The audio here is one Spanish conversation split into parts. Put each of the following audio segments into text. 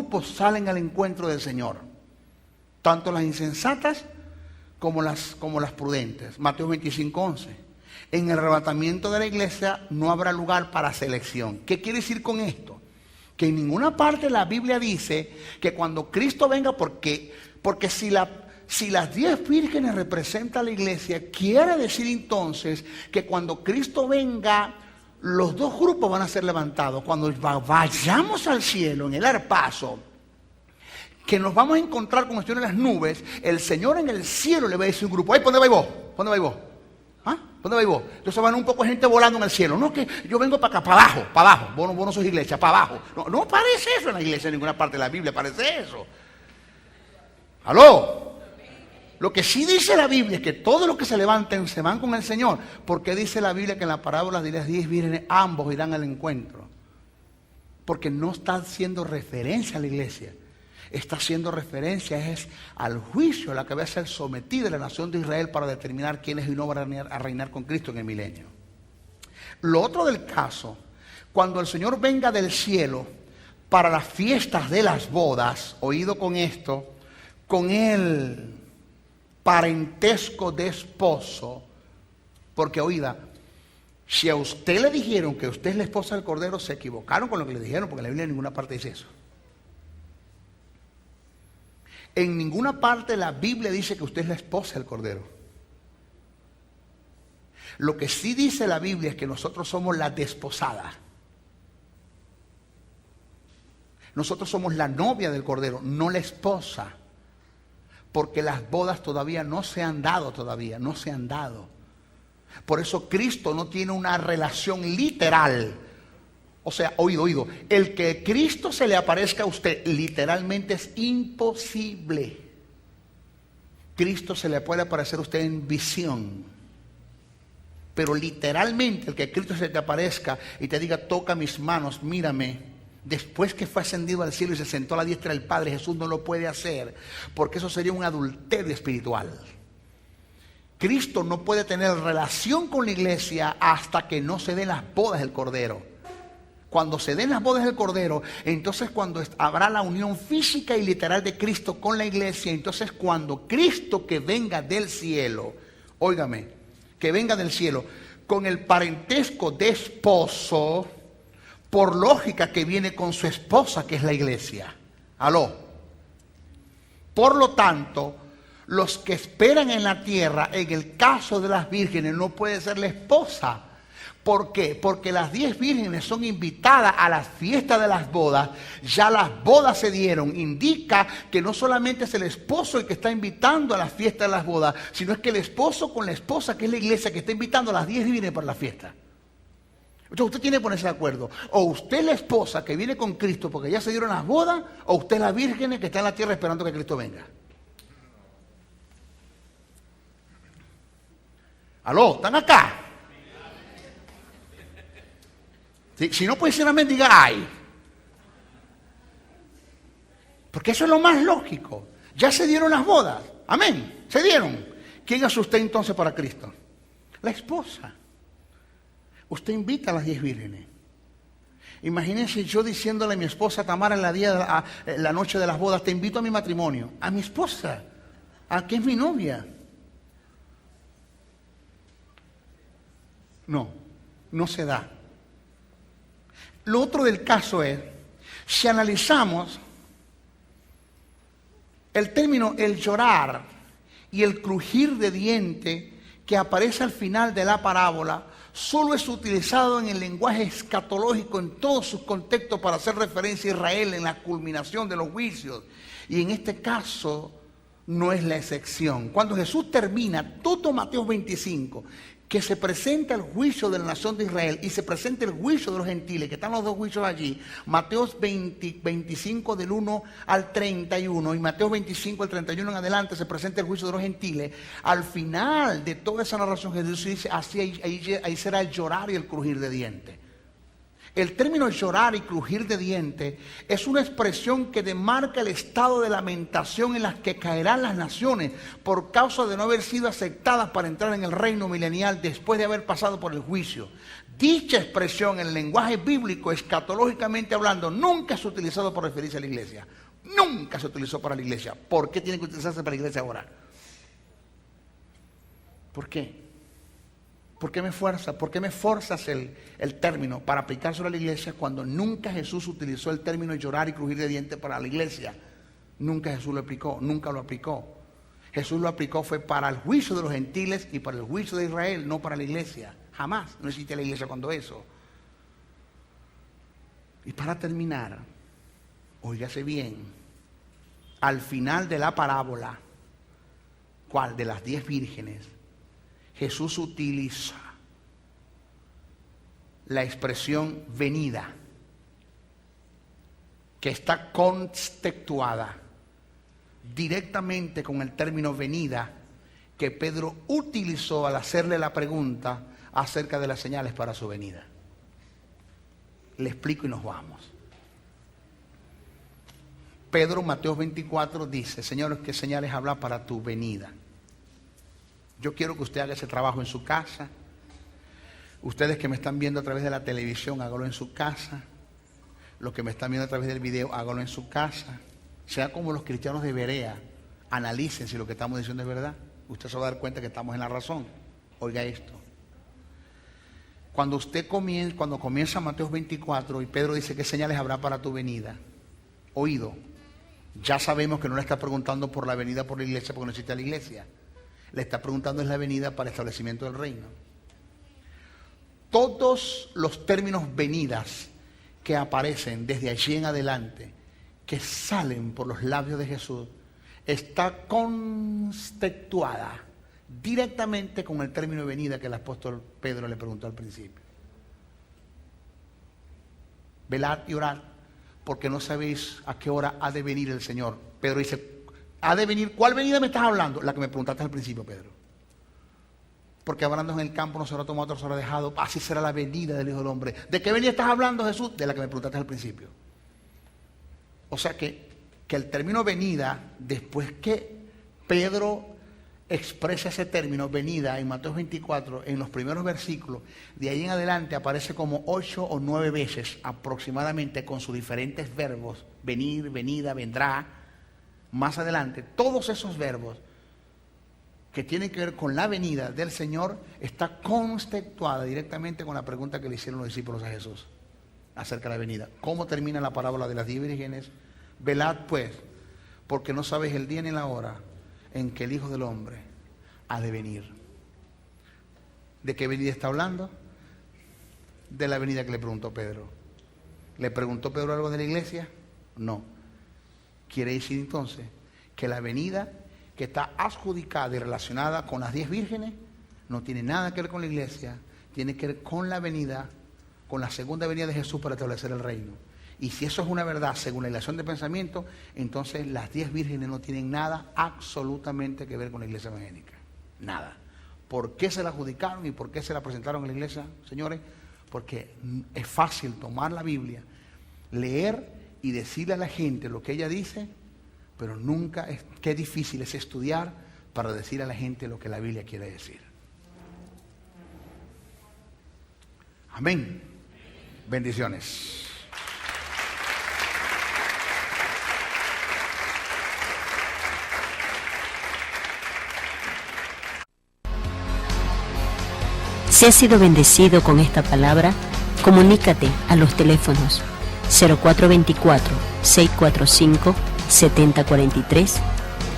grupos salen al encuentro del Señor. Tanto las insensatas como las prudentes. Mateo 25:11. En el arrebatamiento de la iglesia no habrá lugar para selección. ¿Qué quiere decir con esto? Que en ninguna parte de la Biblia dice que cuando Cristo venga, porque si las 10 vírgenes representan a la iglesia, quiere decir entonces que cuando Cristo venga, los dos grupos van a ser levantados. Cuando vayamos al cielo, en el arpazo, que nos vamos a encontrar con el Señor en las nubes, el Señor en el cielo le va a decir a un grupo: ¡ay, ¿por dónde vais vos? ¿Por dónde vais vos? ¿Ah? ¿Por dónde vais vos? Entonces van un poco de gente volando en el cielo. No, que yo vengo para acá, para abajo. Vos no sos iglesia, para abajo. No parece eso en la iglesia, en ninguna parte de la Biblia parece eso. ¿Aló? Lo que sí dice la Biblia es que todos los que se levanten se van con el Señor. Porque dice la Biblia que en la parábola de las 10 vírgenes ambos irán al encuentro. Porque no está haciendo referencia a la iglesia. Está haciendo referencia al juicio a la que va a ser sometida la nación de Israel para determinar quiénes no van a reinar con Cristo en el milenio. Lo otro del caso, cuando el Señor venga del cielo para las fiestas de las bodas, oído con esto, con el parentesco de esposo, porque oída, si a usted le dijeron que usted es la esposa del Cordero, se equivocaron con lo que le dijeron, porque la Biblia en ninguna parte dice eso. En ninguna parte de la Biblia dice que usted es la esposa del Cordero. Lo que sí dice la Biblia es que nosotros somos la desposada. Nosotros somos la novia del Cordero, no la esposa. Porque las bodas todavía no se han dado no se han dado. Por eso Cristo no tiene una relación literal. O sea, oído, el que Cristo se le aparezca a usted literalmente es imposible. Cristo se le puede aparecer a usted en visión. Pero literalmente el que Cristo se te aparezca y te diga: toca mis manos, mírame. Después que fue ascendido al cielo y se sentó a la diestra del Padre, Jesús no lo puede hacer, porque eso sería un adulterio espiritual. Cristo no puede tener relación con la iglesia hasta que no se den las bodas del Cordero. Cuando se den las bodas del Cordero, entonces cuando habrá la unión física y literal de Cristo con la iglesia, entonces cuando Cristo que venga del cielo, óigame, que venga del cielo, con el parentesco de esposo, por lógica que viene con su esposa, que es la iglesia. ¿Aló? Por lo tanto, los que esperan en la tierra, en el caso de las vírgenes, no puede ser la esposa. ¿Por qué? Porque las 10 vírgenes son invitadas a la fiesta de las bodas. Ya las bodas se dieron. Indica que no solamente es el esposo el que está invitando a la fiesta de las bodas, sino es que el esposo con la esposa, que es la iglesia, que está invitando a las 10 vírgenes para la fiesta. Entonces usted tiene que ponerse de acuerdo. O usted es la esposa que viene con Cristo porque ya se dieron las bodas, o usted es la virgen que está en la tierra esperando que Cristo venga. ¿Aló? ¿Están acá? Si no puede ser amén, diga ay. Porque eso es lo más lógico. Ya se dieron las bodas. Amén. Se dieron. ¿Quién es usted entonces para Cristo? La esposa. Usted invita a las 10 vírgenes. Imagínense yo diciéndole a mi esposa Tamara en la noche de las bodas: te invito a mi matrimonio. A mi esposa, a que es mi novia. No se da. Lo otro del caso es, si analizamos el término el llorar y el crujir de diente que aparece al final de la parábola, solo es utilizado en el lenguaje escatológico en todos sus contextos para hacer referencia a Israel en la culminación de los juicios. Y en este caso no es la excepción. Cuando Jesús termina todo Mateo 25, que se presenta el juicio de la nación de Israel y se presenta el juicio de los gentiles, que están los dos juicios allí, Mateo 25 del 1 al 31 y Mateo 25 al 31 en adelante se presenta el juicio de los gentiles. Al final de toda esa narración Jesús dice: así ahí será el llorar y el crujir de dientes. El término llorar y crujir de dientes es una expresión que demarca el estado de lamentación en las que caerán las naciones por causa de no haber sido aceptadas para entrar en el reino milenial después de haber pasado por el juicio. dicha expresión en el lenguaje bíblico, escatológicamente hablando, nunca se ha utilizado para referirse a la iglesia. Nunca se utilizó para la iglesia. ¿Por qué tiene que utilizarse para la iglesia ahora? ¿Por qué? ¿Por qué me forzas el término para aplicárselo a la iglesia cuando nunca Jesús utilizó el término llorar y crujir de dientes para la iglesia? Nunca Jesús lo aplicó, nunca lo aplicó. Jesús lo aplicó fue para el juicio de los gentiles y para el juicio de Israel, no para la iglesia. Jamás no existe la iglesia cuando eso. Y para terminar, óigase bien, al final de la parábola, ¿cuál? De las 10 vírgenes, Jesús utiliza la expresión venida, que está contextuada directamente con el término venida que Pedro utilizó al hacerle la pregunta acerca de las señales para su venida. Le explico y nos vamos. Pedro, Mateo 24, dice: Señor, ¿qué señales habla para tu venida? Yo quiero que usted haga ese trabajo en su casa. Ustedes que me están viendo a través de la televisión, hágalo en su casa. Los que me están viendo a través del video, hágalo en su casa. Sea como los cristianos de Berea, analicen si lo que estamos diciendo es verdad. Usted se va a dar cuenta que estamos en la razón. Oiga esto. Cuando comienza Mateo 24 y Pedro dice: ¿qué señales habrá para tu venida? Oído, ya sabemos que no le está preguntando por la venida por la iglesia porque no existe la iglesia. Le está preguntando es la venida para el establecimiento del reino. Todos los términos venidas que aparecen desde allí en adelante, que salen por los labios de Jesús, está contextuada directamente con el término venida que el apóstol Pedro le preguntó al principio. Velad y orad, porque no sabéis a qué hora ha de venir el Señor. Pedro dice: ¿ha de venir? ¿Cuál venida me estás hablando? La que me preguntaste al principio, Pedro. Porque hablando en el campo no se habrá tomado, otro se habrá dejado. Así será la venida del Hijo del Hombre. ¿De qué venida estás hablando, Jesús? De la que me preguntaste al principio. O sea que el término venida, después que Pedro expresa ese término venida en Mateo 24, en los primeros versículos, de ahí en adelante aparece como 8 o 9 veces aproximadamente con sus diferentes verbos: venir, venida, vendrá. Más adelante, todos esos verbos que tienen que ver con la venida del Señor está contextuada directamente con la pregunta que le hicieron los discípulos a Jesús acerca de la venida. ¿Cómo termina la parábola de las 10 vírgenes? Velad pues, porque no sabéis el día ni la hora en que el Hijo del Hombre ha de venir. ¿De qué venida está hablando? De la venida que le preguntó Pedro. ¿Le preguntó Pedro algo de la iglesia? No. Quiere decir entonces que la venida que está adjudicada y relacionada con las 10 vírgenes no tiene nada que ver con la iglesia, tiene que ver con la venida, con la segunda venida de Jesús para establecer el reino. Y si eso es una verdad según la ilación de pensamiento, entonces las 10 vírgenes no tienen nada absolutamente que ver con la iglesia evangélica. Nada. ¿Por qué se la adjudicaron y por qué se la presentaron en la iglesia, señores? Porque es fácil tomar la Biblia, leer y decirle a la gente lo que ella dice, pero nunca qué difícil es estudiar para decir a la gente lo que la Biblia quiere decir. Amén. Bendiciones. Si has sido bendecido con esta palabra, comunícate a los teléfonos 0424-645-7043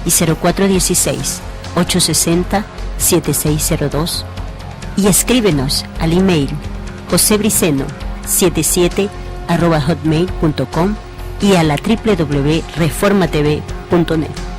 y 0416-860-7602 y escríbenos al email josebriceno77@hotmail.com y a la www.reformatv.net.